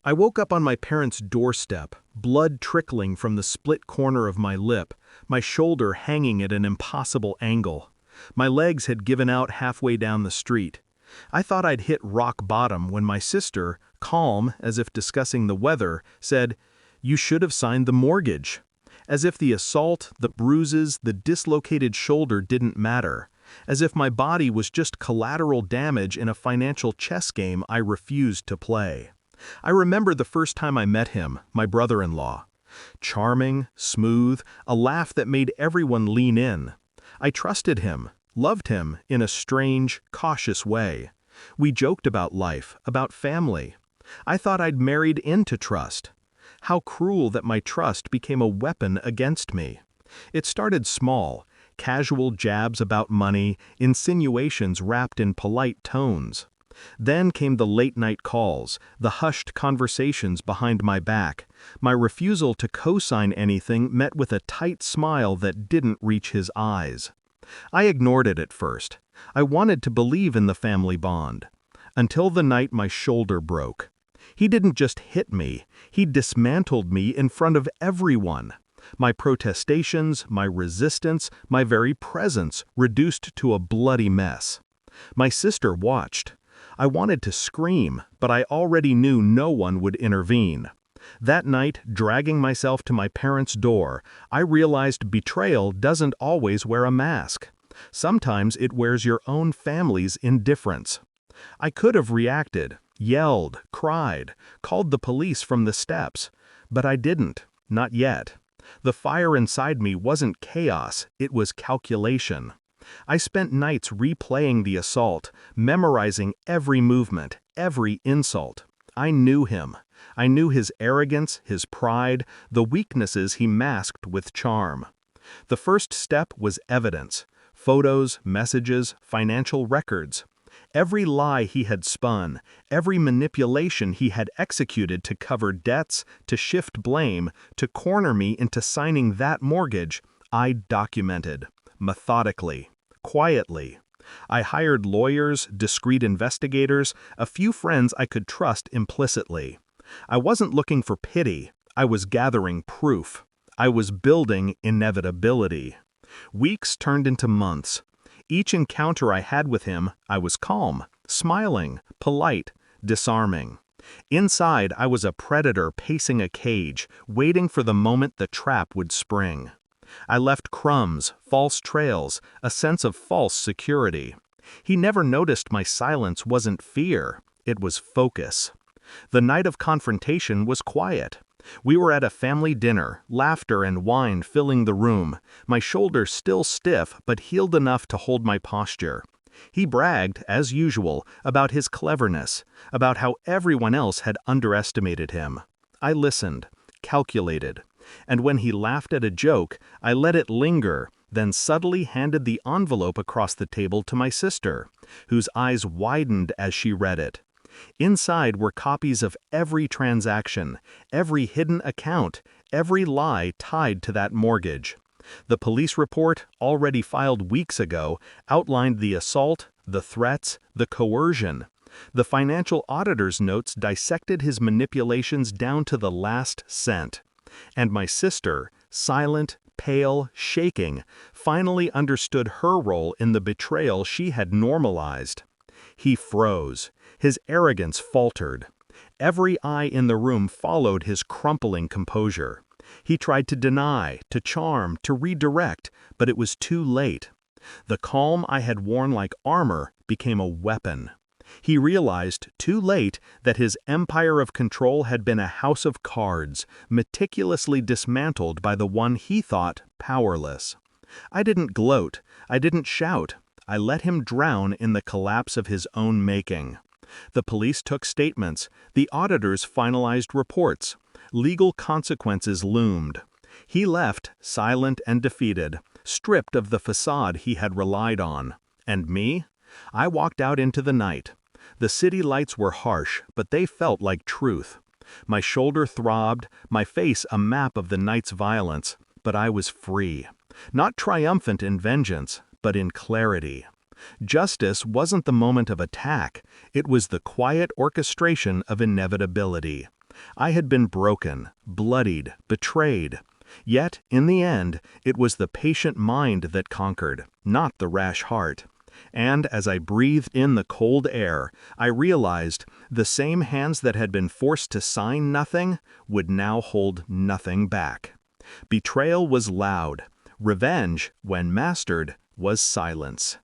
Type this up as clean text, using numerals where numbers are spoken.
I woke up on my parents' doorstep, blood trickling from the split corner of my lip, my shoulder hanging at an impossible angle. My legs had given out halfway down the street. I thought I'd hit rock bottom when my sister, calm as if discussing the weather, said, "You should have signed the mortgage." As if the assault, the bruises, the dislocated shoulder didn't matter. As if my body was just collateral damage in a financial chess game I refused to play. I remember the first time I met him, my brother-in-law. Charming, smooth, a laugh that made everyone lean in. I trusted him, loved him in a strange, cautious way. We joked about life, about family. I thought I'd married into trust. How cruel that my trust became a weapon against me. It started small, casual jabs about money, insinuations wrapped in polite tones. Then came the late-night calls, the hushed conversations behind my back. My refusal to co-sign anything met with a tight smile that didn't reach his eyes. I ignored it at first. I wanted to believe in the family bond. Until the night my shoulder broke. He didn't just hit me, he dismantled me in front of everyone. My protestations, my resistance, my very presence reduced to a bloody mess. My sister watched. I wanted to scream, but I already knew no one would intervene. That night, dragging myself to my parents' door, I realized betrayal doesn't always wear a mask. Sometimes it wears your own family's indifference. I could have reacted, yelled, cried, called the police from the steps, but I didn't, not yet. The fire inside me wasn't chaos, it was calculation. I spent nights replaying the assault, memorizing every movement, every insult. I knew him. I knew his arrogance, his pride, the weaknesses he masked with charm. The first step was evidence: photos, messages, financial records. Every lie he had spun, every manipulation he had executed to cover debts, to shift blame, to corner me into signing that mortgage, I documented, methodically, quietly. I hired lawyers, discreet investigators, a few friends I could trust implicitly. I wasn't looking for pity, I was gathering proof. I was building inevitability. Weeks turned into months. Each encounter I had with him, I was calm, smiling, polite, disarming. Inside, I was a predator pacing a cage, waiting for the moment the trap would spring. I left crumbs, false trails, a sense of false security. He never noticed my silence wasn't fear, it was focus. The night of confrontation was quiet. We were at a family dinner, laughter and wine filling the room, my shoulders still stiff but healed enough to hold my posture. He bragged, as usual, about his cleverness, about how everyone else had underestimated him. I listened, calculated, and when he laughed at a joke, I let it linger, then subtly handed the envelope across the table to my sister, whose eyes widened as she read it. Inside were copies of every transaction, every hidden account, every lie tied to that mortgage. The police report, already filed weeks ago, outlined the assault, the threats, the coercion. The financial auditor's notes dissected his manipulations down to the last cent. And my sister, silent, pale, shaking, finally understood her role in the betrayal she had normalized. He froze. His arrogance faltered. Every eye in the room followed his crumpling composure. He tried to deny, to charm, to redirect, but it was too late. The calm I had worn like armor became a weapon. He realized, too late, that his empire of control had been a house of cards, meticulously dismantled by the one he thought powerless. I didn't gloat. I didn't shout. I let him drown in the collapse of his own making. The police took statements. The auditors finalized reports. Legal consequences loomed. He left, silent and defeated, stripped of the facade he had relied on. And me? I walked out into the night. The city lights were harsh, but they felt like truth. My shoulder throbbed, my face a map of the night's violence, but I was free. Not triumphant in vengeance, but in clarity. Justice wasn't the moment of attack, it was the quiet orchestration of inevitability. I had been broken, bloodied, betrayed. Yet, in the end, it was the patient mind that conquered, not the rash heart. And as I breathed in the cold air, I realized the same hands that had been forced to sign nothing would now hold nothing back. Betrayal was loud. Revenge, when mastered, was silence.